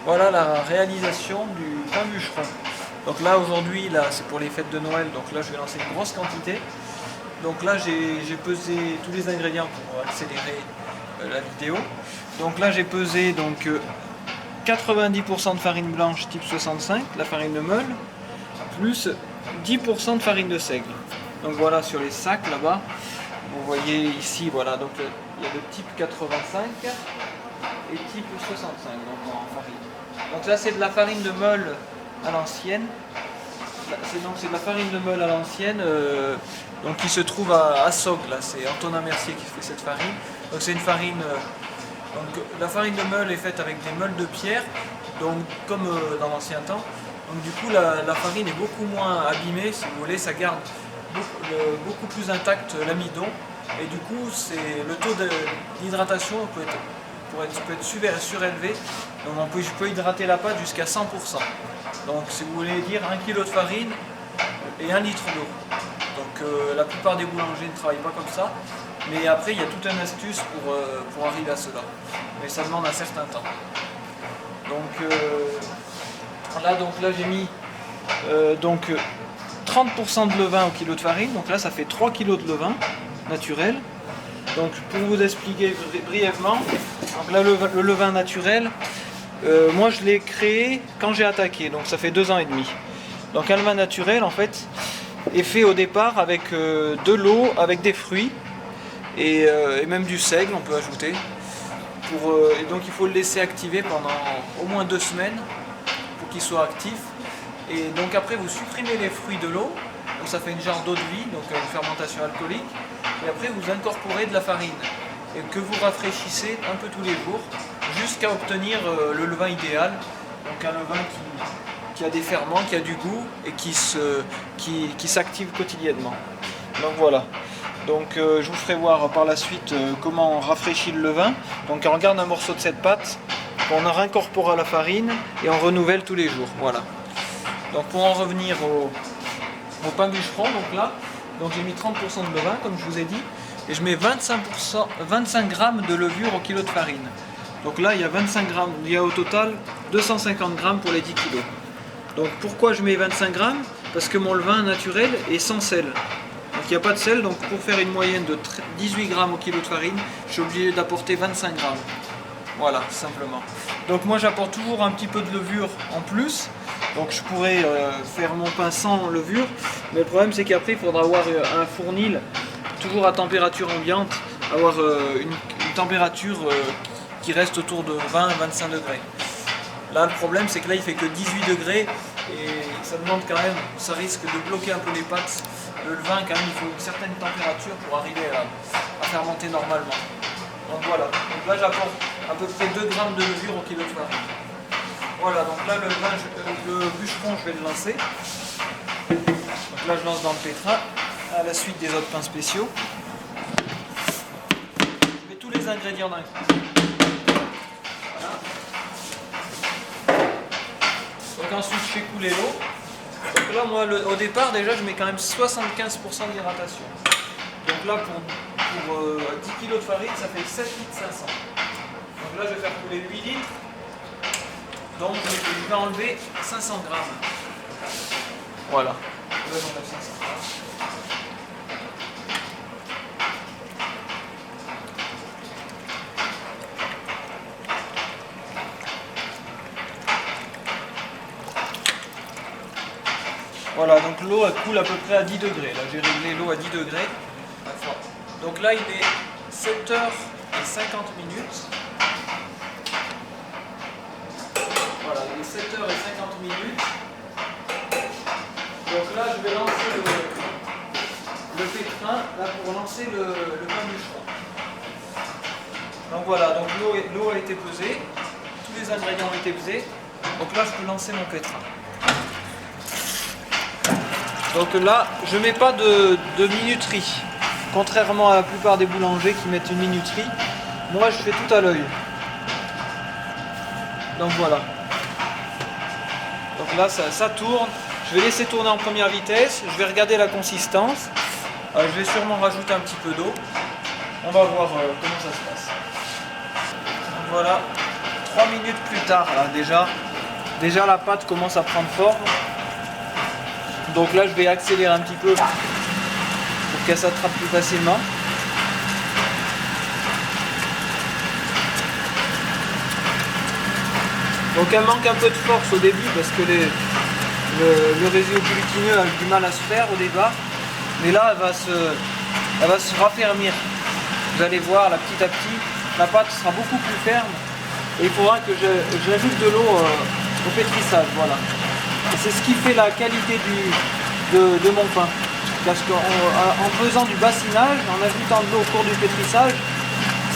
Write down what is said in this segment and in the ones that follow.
Voilà la réalisation du pain bûcheron. Donc là aujourd'hui, là c'est pour les fêtes de Noël, donc là je vais lancer une grosse quantité. Donc là j'ai pesé tous les ingrédients pour accélérer la vidéo. Donc là j'ai pesé donc 90% de farine blanche type 65, la farine de meule, plus 10% de farine de seigle. Donc voilà sur les sacs là-bas, vous voyez ici, voilà, donc il y a le type 85 et type 65 donc en farine. Donc là c'est de la farine de meule à l'ancienne. C'est de la farine de meule à l'ancienne donc qui se trouve à Sog, là c'est Antonin Mercier qui fait cette farine. Donc c'est une farine donc la farine de meule est faite avec des meules de pierre, donc comme dans l'ancien temps. Donc du coup la farine est beaucoup moins abîmée, si vous voulez, ça garde beaucoup plus intact l'amidon et du coup le taux d'hydratation peut être surélevé. Donc je peux hydrater la pâte jusqu'à 100%. Donc si vous voulez dire 1 kg de farine et 1 litre d'eau. Donc la plupart des boulangers ne travaillent pas comme ça. Mais après il y a toute une astuce pour arriver à cela. Mais ça demande un certain temps. Donc là j'ai mis 30% de levain au kilo de farine. Donc là ça fait 3 kg de levain naturel. Donc pour vous expliquer brièvement, donc là le levain naturel, moi je l'ai créé quand j'ai attaqué, donc ça fait 2 ans et demi. Donc un levain naturel en fait est fait au départ avec de l'eau, avec des fruits et même du seigle on peut ajouter. Et donc il faut le laisser activer pendant au moins 2 semaines pour qu'il soit actif. Et donc après vous supprimez les fruits de l'eau, donc ça fait une genre d'eau de vie, donc une fermentation alcoolique. Et après vous incorporez de la farine et que vous rafraîchissez un peu tous les jours jusqu'à obtenir le levain idéal. Donc un levain qui a des ferments, qui a du goût et qui s'active quotidiennement. Donc voilà. Donc je vous ferai voir par la suite comment on rafraîchit le levain. Donc on regarde un morceau de cette pâte, on en incorpore à la farine et on renouvelle tous les jours. Voilà. Donc pour en revenir au pain bûcheron, donc là, j'ai mis 30% de levain comme je vous ai dit et je mets 25 g de levure au kilo de farine. Donc là il y a 25 g, il y a au total 250 g pour les 10 kg. Donc pourquoi je mets 25 g? Parce que mon levain naturel est sans sel. Donc il n'y a pas de sel, donc pour faire une moyenne de 18 g au kilo de farine, je suis obligé d'apporter 25 g. Voilà, simplement. Donc moi j'apporte toujours un petit peu de levure en plus. Donc je pourrais faire mon pain sans levure. Mais le problème c'est qu'après il faudra avoir un fournil toujours à température ambiante, avoir une température qui reste autour de 20-25 degrés. Là le problème c'est que là il fait que 18 degrés et ça demande quand même, ça risque de bloquer un peu les pâtes. Le levain quand même il faut une certaine température pour arriver à fermenter normalement. Donc voilà, donc là j'apporte à peu près 2 g de levure au kilo de farine. Voilà, donc là le bûcheron je vais le lancer. Donc là je lance dans le pétrin à la suite des autres pains spéciaux. Je mets tous les ingrédients d'un coup. Voilà. Donc ensuite je fais couler l'eau. Donc là moi au départ déjà je mets quand même 75% d'hydratation. Donc là pour 10 kg de farine ça fait 7 litres 500. Donc là je vais faire couler 8 litres. Donc je vais enlever 500 g. Voilà. Là j'enlève 500 g. Voilà, donc l'eau elle coule à peu près à 10 degrés. Là j'ai réglé l'eau à 10 degrés. Donc là il est 7h50. Voilà, il est 7h50. Donc là je vais lancer le pétrin là, pour lancer le pain bûcheron. Donc voilà, donc l'eau a été pesée, tous les ingrédients ont été pesés. Donc là je peux lancer mon pétrin. Donc là je ne mets pas de minuterie. Contrairement à la plupart des boulangers qui mettent une minuterie, moi je fais tout à l'œil. Donc voilà. Donc là ça tourne. Je vais laisser tourner en première vitesse. Je vais regarder la consistance. Je vais sûrement rajouter un petit peu d'eau. On va voir comment ça se passe. Donc voilà. 3 minutes plus tard. Là, déjà la pâte commence à prendre forme. Donc là je vais accélérer un petit peu pour qu'elle s'attrape plus facilement. Donc elle manque un peu de force au début parce que le réseau glutineux a du mal à se faire au départ. Mais là elle va se raffermir. Vous allez voir, là, petit à petit, la pâte sera beaucoup plus ferme. Et il faudra que j'ajoute de l'eau au pétrissage. Voilà. Et c'est ce qui fait la qualité de mon pain. Parce qu'en faisant du bassinage, en ajoutant de l'eau au cours du pétrissage,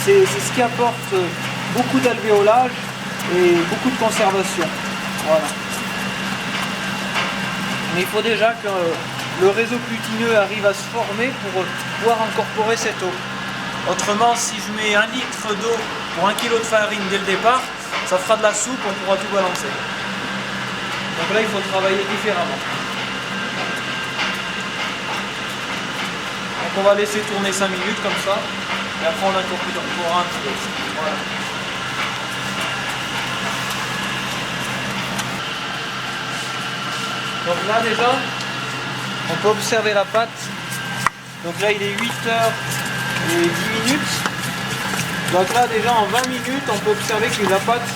c'est ce qui apporte beaucoup d'alvéolage et beaucoup de conservation. Voilà. Mais il faut déjà que le réseau glutineux arrive à se former pour pouvoir incorporer cette eau. Autrement, si je mets 1 litre d'eau pour 1 kg de farine dès le départ, ça fera de la soupe, on pourra tout balancer. Donc là, il faut travailler différemment. Donc on va laisser tourner 5 minutes comme ça, et après on incorporera un petit peu. Voilà. Donc là déjà, on peut observer la pâte. Donc là il est 8h10. Donc là déjà en 20 minutes on peut observer que la pâte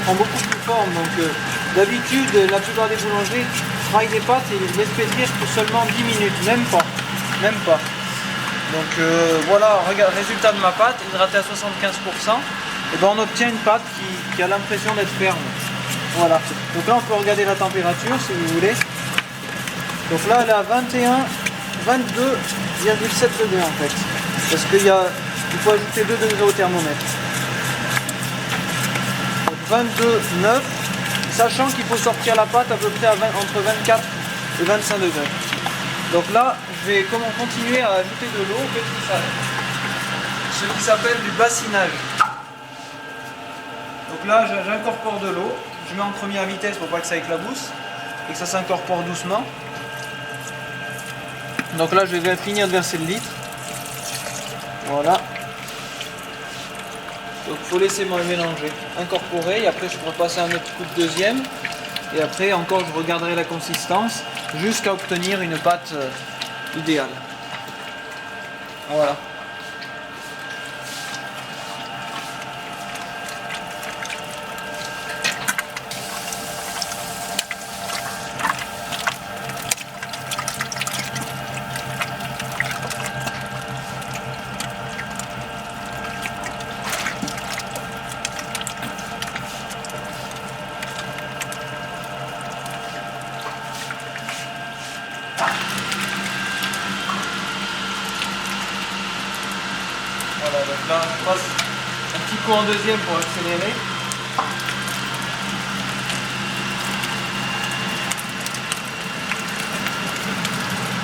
prend beaucoup plus forme. Donc d'habitude la plupart des boulangers travaillent des pâtes et les laissent pétrir pour seulement 10 minutes, même pas. Donc voilà, regarde, résultat de ma pâte, hydratée à 75%, et ben on obtient une pâte qui a l'impression d'être ferme. Voilà. Donc là on peut regarder la température si vous voulez. Donc là elle est à 22,7 degrés en fait. Parce qu'il faut ajouter 2 degrés au thermomètre. Donc 22,9, sachant qu'il faut sortir la pâte à peu près entre 24 et 25 degrés. Donc là, je vais continuer à ajouter de l'eau au pétrissage. Ce qui s'appelle du bassinage. Donc là, j'incorpore de l'eau. Je mets en première vitesse pour pas que ça éclabousse et que ça s'incorpore doucement. Donc là, je vais finir de verser le litre. Voilà. Donc il faut laisser mélanger, incorporer, et après je pourrai passer un autre coup de deuxième. Et après encore je regarderai la consistance jusqu'à obtenir une pâte idéale. Voilà. Voilà, donc là je passe un petit coup en deuxième pour accélérer.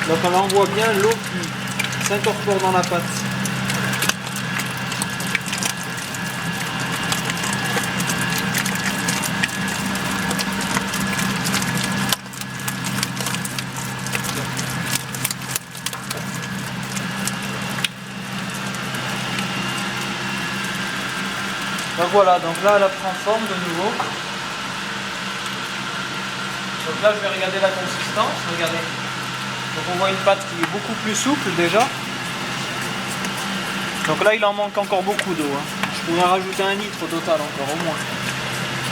Donc on envoie bien l'eau qui s'incorpore dans la pâte. Donc voilà, donc là elle prend forme de nouveau. Donc là je vais regarder la consistance, regardez. Donc on voit une pâte qui est beaucoup plus souple déjà. Donc là il en manque encore beaucoup d'eau. Je pourrais rajouter 1 litre au total encore au moins,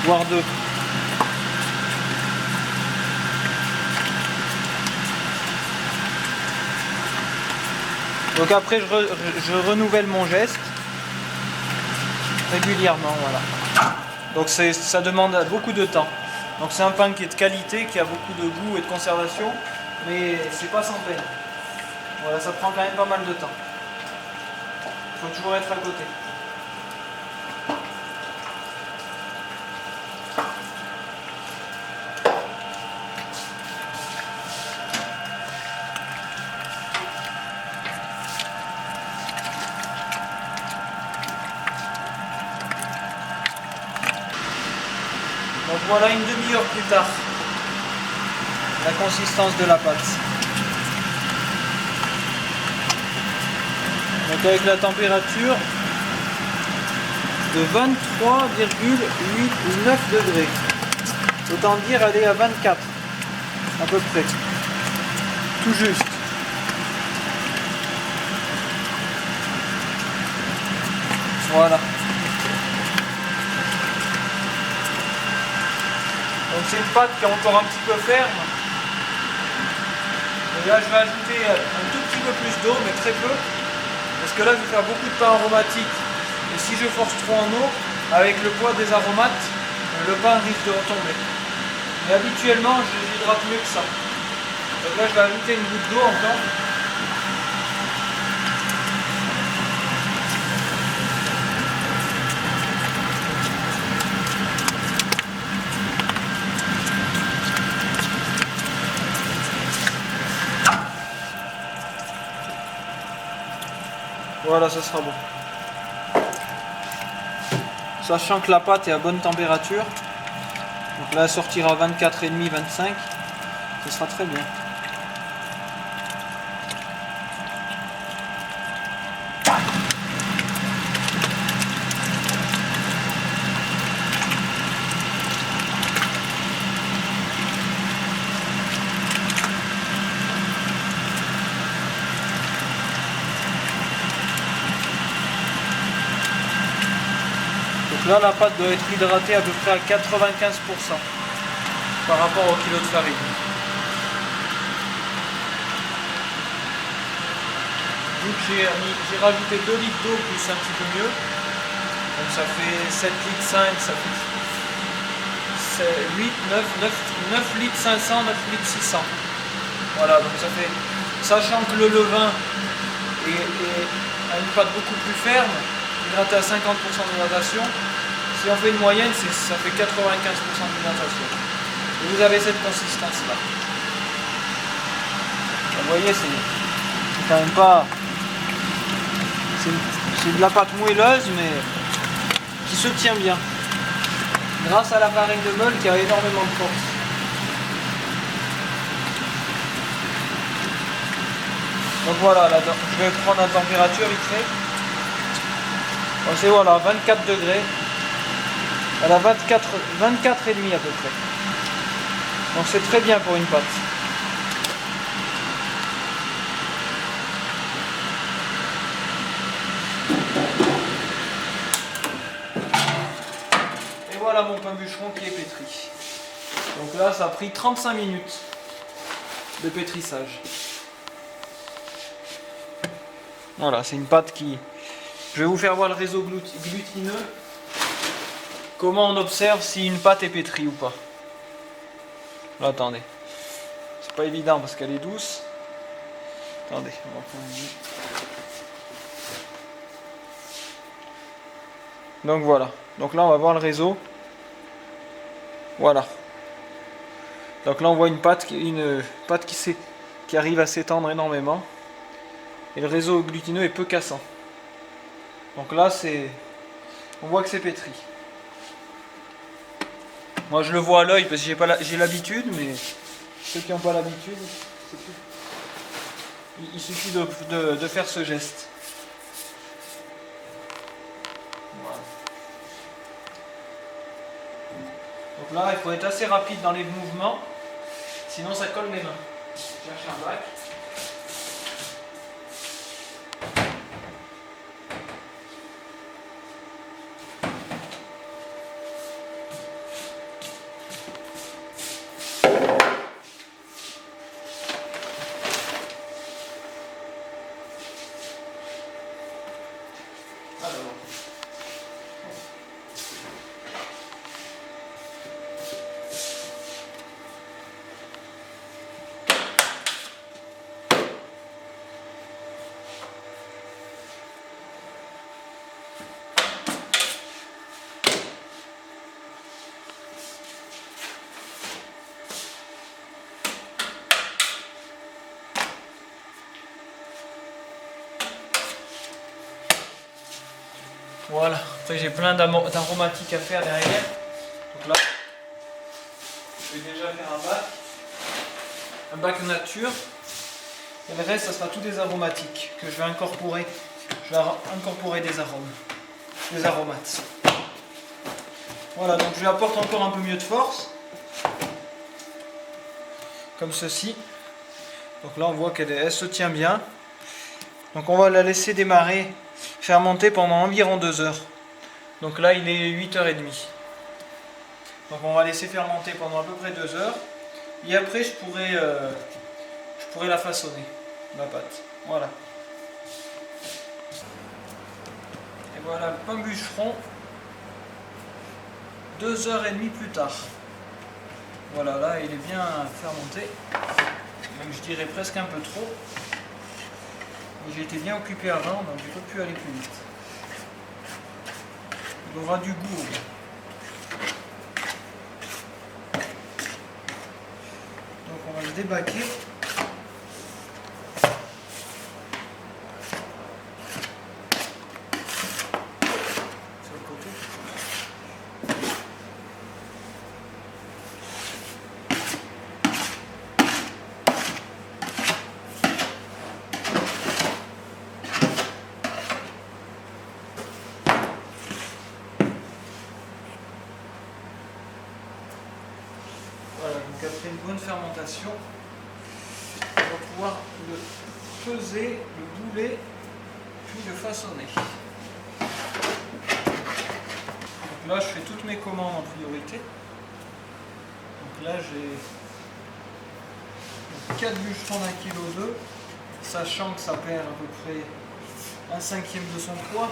voire 2. Donc après je renouvelle mon geste régulièrement, voilà. Donc ça demande beaucoup de temps. Donc c'est un pain qui est de qualité, qui a beaucoup de goût et de conservation, mais c'est pas sans peine. Voilà, ça prend quand même pas mal de temps. Il faut toujours être à côté. Donc voilà une demi-heure plus tard, la consistance de la pâte. Donc avec la température, de 23,89 degrés. Autant dire elle est à 24 à peu près. Tout juste. Voilà. Donc c'est une pâte qui est encore un petit peu ferme. Et là je vais ajouter un tout petit peu plus d'eau, mais très peu. Parce que là je vais faire beaucoup de pain aromatique. Et si je force trop en eau, avec le poids des aromates, le pain risque de retomber. Mais habituellement je l'hydrate mieux que ça. Donc là je vais ajouter une goutte d'eau encore. Voilà, ça sera bon. Sachant que la pâte est à bonne température, donc là elle sortira 24,5, 25, ce sera très bien. Donc là la pâte doit être hydratée à peu près à 95% par rapport au kilo de farine. Vu que j'ai rajouté 2 litres d'eau plus un petit peu mieux, donc ça fait 7 litres 5, ça fait 8, 9 litres 500, 9 litres 600. Voilà, donc ça fait, sachant que le levain a une pâte beaucoup plus ferme, hydratée à 50% d'hydratation, si on fait une moyenne, ça fait 95% d'hydratation. Et vous avez cette consistance-là. Vous voyez, c'est quand même pas... C'est de la pâte moelleuse, mais qui se tient bien. Grâce à la farine de meule qui a énormément de force. Donc voilà, là, je vais prendre la température vite fait. Donc c'est voilà, 24 degrés. Elle a 24,5 à peu près. Donc c'est très bien pour une pâte. Et voilà mon pain bûcheron qui est pétri. Donc là ça a pris 35 minutes de pétrissage. Voilà, c'est une pâte qui... Je vais vous faire voir le réseau glutineux. Comment on observe si une pâte est pétrie ou pas. Là, attendez. C'est pas évident parce qu'elle est douce. Attendez, on va prendre une... Donc voilà. Donc là, on va voir le réseau. Voilà. Donc là, on voit une pâte qui arrive à s'étendre énormément. Et le réseau glutineux est peu cassant. Donc là, on voit que c'est pétri. Moi je le vois à l'œil parce que j'ai l'habitude, mais ceux qui n'ont pas l'habitude, il suffit de faire ce geste. Voilà. Donc là, il faut être assez rapide dans les mouvements, sinon ça colle les mains. Je cherche un bac. Voilà, après j'ai plein d'aromatiques à faire derrière. Donc là, je vais déjà faire un bac nature. Et le reste, ça sera tous des aromatiques que je vais incorporer. Je vais incorporer des arômes, des aromates. Voilà, donc je lui apporte encore un peu mieux de force. Comme ceci. Donc là on voit qu'elle se tient bien. Donc on va la laisser démarrer, fermenter pendant environ 2 heures. Donc là il est 8h30. Donc on va laisser fermenter pendant à peu près 2 heures. Et après je pourrais la façonner, la pâte. Voilà. Et voilà le pain bûcheron 2h30 plus tard. Voilà, là il est bien fermenté. Même je dirais presque un peu trop. J'ai été bien occupé avant, donc je ne peux plus aller plus vite. Il aura du goût. Donc on va le débaquer. Sur le côté. Voilà, donc après une bonne fermentation, on va pouvoir le peser, le bouler, puis le façonner. Donc là, je fais toutes mes commandes en priorité. Donc là, j'ai 4 bûcherons d'1,2 kg, sachant que ça perd à peu près 1/5 de son poids.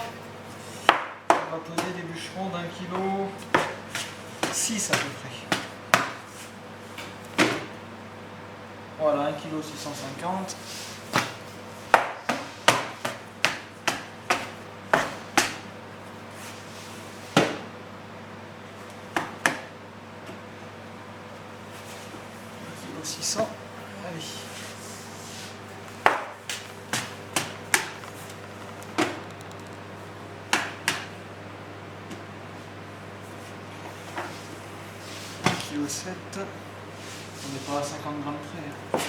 On va peser des bûcherons d'1,6 kg à peu près. Voilà, 1,650 kg. Kilo 600. Allez. Kilo 7. On n'est pas à 50 grammes près.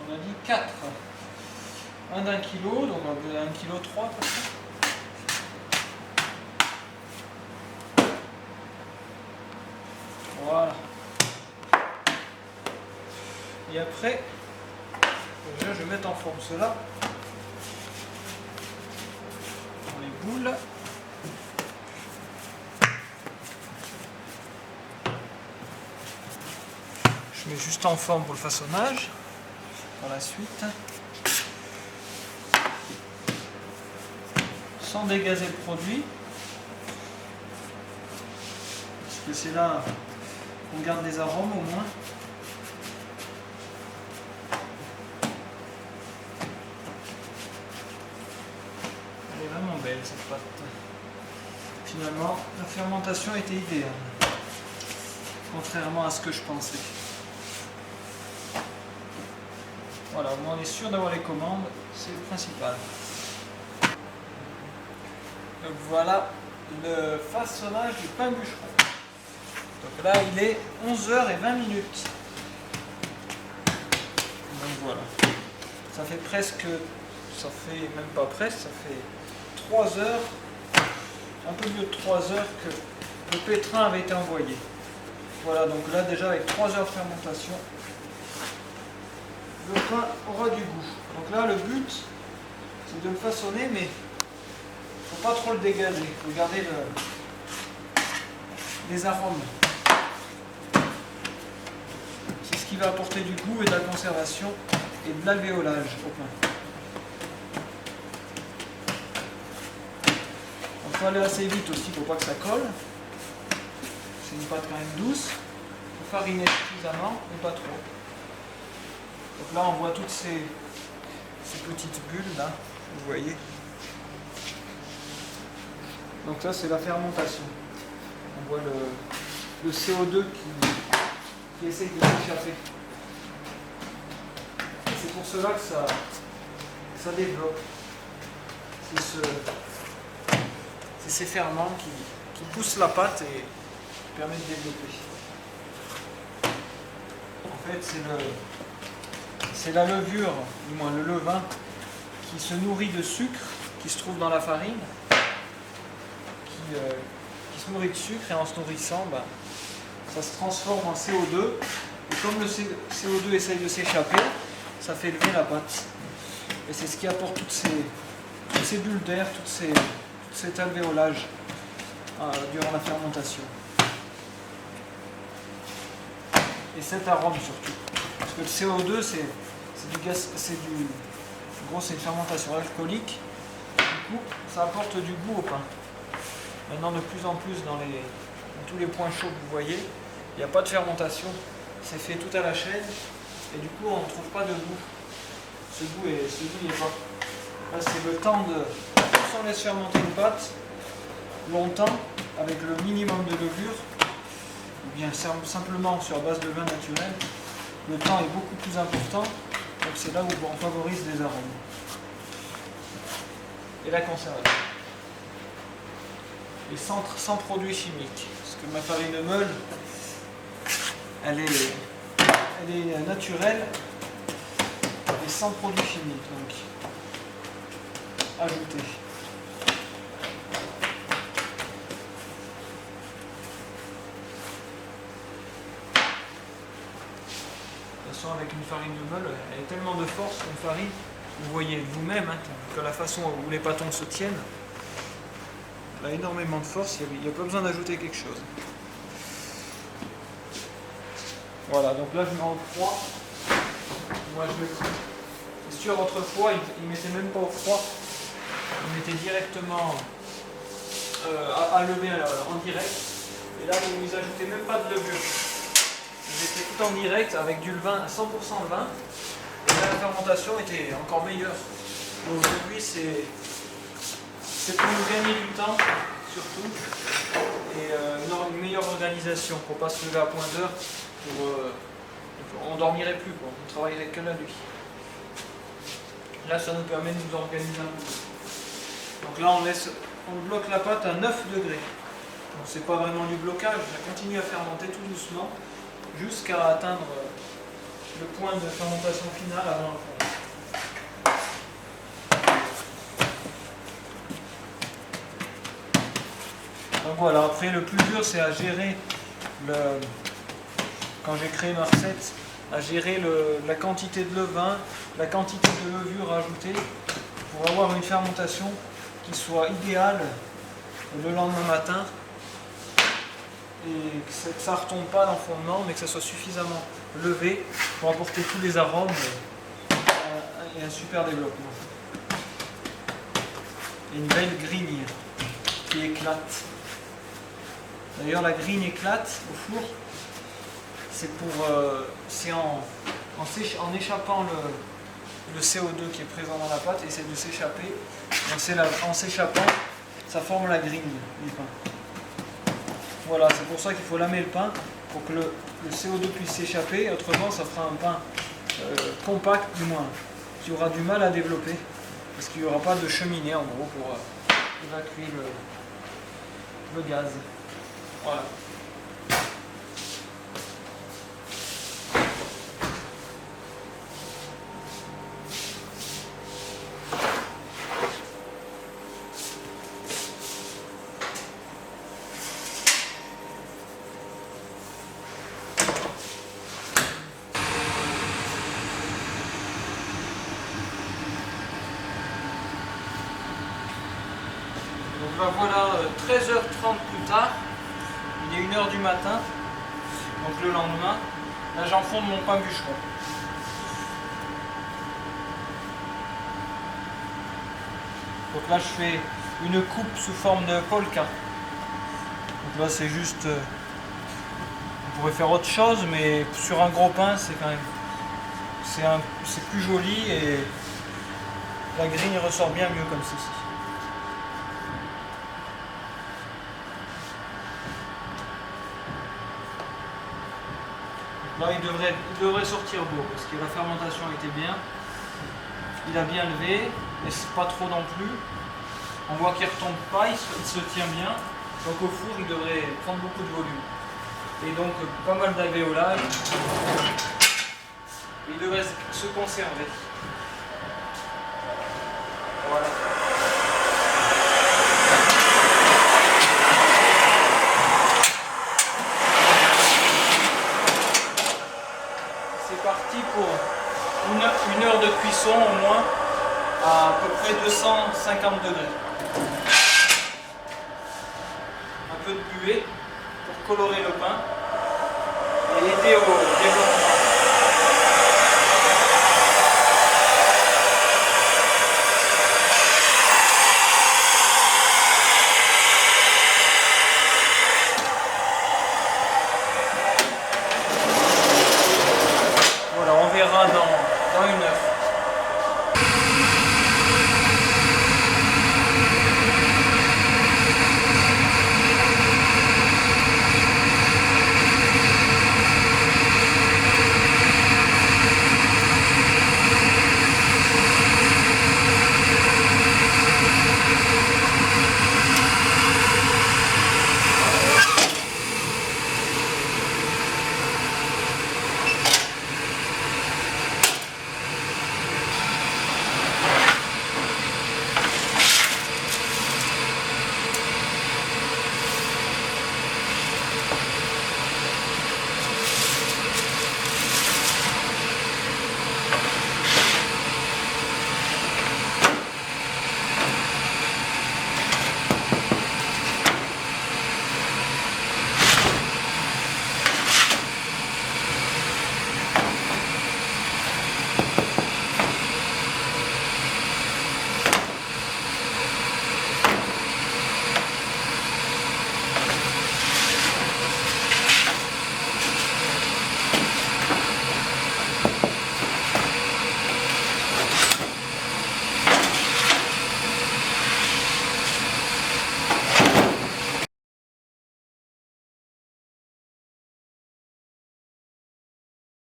On a dit 4. Un d'1 kilo, donc on va 1,3 kg peut-être. Voilà. Et après, déjà je vais mettre en forme cela. Dans les boules. Je mets juste en forme pour le façonnage. Par la suite. Sans dégazer le produit. Parce que c'est là qu'on garde des arômes au moins. Elle est vraiment belle cette pâte. Finalement, la fermentation était idéale. Contrairement à ce que je pensais. Voilà, au moins on est sûr d'avoir les commandes, c'est le principal. Donc voilà le façonnage du pain bûcheron. Donc là il est 11h20. Donc voilà. Ça fait presque, ça fait même pas presque, ça fait 3 heures, un peu mieux de 3 heures que le pétrin avait été envoyé. Voilà, donc là déjà avec 3 heures de fermentation, le pain aura du goût. Donc là le but c'est de le façonner, mais il ne faut pas trop le dégazer. Il faut garder les arômes. C'est ce qui va apporter du goût et de la conservation et de l'alvéolage au pain. Il faut aller assez vite aussi pour pas que ça colle. C'est une pâte quand même douce. Il faut fariner suffisamment, mais pas trop. Donc là on voit toutes ces petites bulles là, vous voyez. Donc là c'est la fermentation. On voit le CO2 qui essaye de s'échapper. C'est pour cela que ça développe. C'est ces ferments qui poussent la pâte et permettent de développer. En fait c'est la levure, du moins le levain, qui se nourrit de sucre qui se trouve dans la farine, qui se nourrit de sucre, et en se nourrissant, ben, ça se transforme en CO2, et comme le CO2 essaye de s'échapper, ça fait lever la pâte. Et c'est ce qui apporte toutes ces bulles d'air, tout cet alvéolage durant la fermentation. Et cet arôme surtout. Parce que le CO2, c'est du gaz, c'est une fermentation alcoolique. Du coup, ça apporte du goût au pain. Maintenant, de plus en plus, dans tous les points chauds que vous voyez, il n'y a pas de fermentation. C'est fait tout à la chaîne. Et du coup, on ne trouve pas de goût. Ce goût n'y est pas. Là, c'est le temps de... Si on laisse fermenter une pâte longtemps, avec le minimum de levure, ou bien simplement sur base de vin naturel, le temps est beaucoup plus important. Donc c'est là où on favorise les arômes. Et la conservation. Et sans produits chimiques. Parce que ma farine de meule, elle est naturelle et sans produits chimiques. Donc, ajouter. Avec une farine de meule, elle a tellement de force, une farine, vous voyez vous-même que la façon où les pâtons se tiennent, elle a énormément de force, il n'y a pas besoin d'ajouter quelque chose. Voilà, donc là je mets au froid. Moi je mets. C'est sûr, autrefois, ils ne mettaient même pas au froid, ils mettaient directement à lever en direct, et là vous n'ajoutez même pas de levure. J'étais tout en direct avec du levain, 100% levain, et là, la fermentation était encore meilleure. Aujourd'hui, c'est pour nous gagner du temps, surtout, et une meilleure organisation, pour ne pas se lever à point d'heure, on ne dormirait plus, quoi. On travaillerait que la nuit. Là, ça nous permet de nous organiser un peu. Donc là, on bloque la pâte à 9 degrés. Donc c'est pas vraiment du blocage, on continue à fermenter tout doucement, jusqu'à atteindre le point de fermentation finale avant le fond. Donc voilà, après le plus dur c'est à gérer, quand j'ai créé ma recette, à gérer la quantité de levain, la quantité de levure ajoutée pour avoir une fermentation qui soit idéale le lendemain matin. Et que ça ne retombe pas dans le fondement, mais que ça soit suffisamment levé pour apporter tous les arômes et un super développement. Et une belle grigne qui éclate. D'ailleurs, la grigne éclate au four, c'est en échappant le CO2 qui est présent dans la pâte, essaie de s'échapper. En s'échappant, ça forme la grigne du pain. Voilà, c'est pour ça qu'il faut lamer le pain, pour que le CO2 puisse s'échapper, autrement ça fera un pain compact du moins, qui aura du mal à développer, parce qu'il n'y aura pas de cheminée en gros pour évacuer le gaz. Voilà. Donc là voilà, 13h30 plus tard, il est 1h du matin, donc le lendemain, là j'enfonce mon pain bûcheron. Donc là je fais une coupe sous forme de polka. Donc là c'est juste, on pourrait faire autre chose, mais sur un gros pain c'est quand même, c'est plus joli et la grigne ressort bien mieux comme ceci. Là, il devrait sortir beau parce que la fermentation était bien. Il a bien levé, mais c'est pas trop non plus. On voit qu'il ne retombe pas, il se tient bien. Donc au four, il devrait prendre beaucoup de volume. Et donc pas mal d'alvéolage. Il devrait se conserver. Voilà. C'est parti pour une heure de cuisson au moins, à peu près 250 degrés. Un peu de buée pour colorer le pain et aider au développement.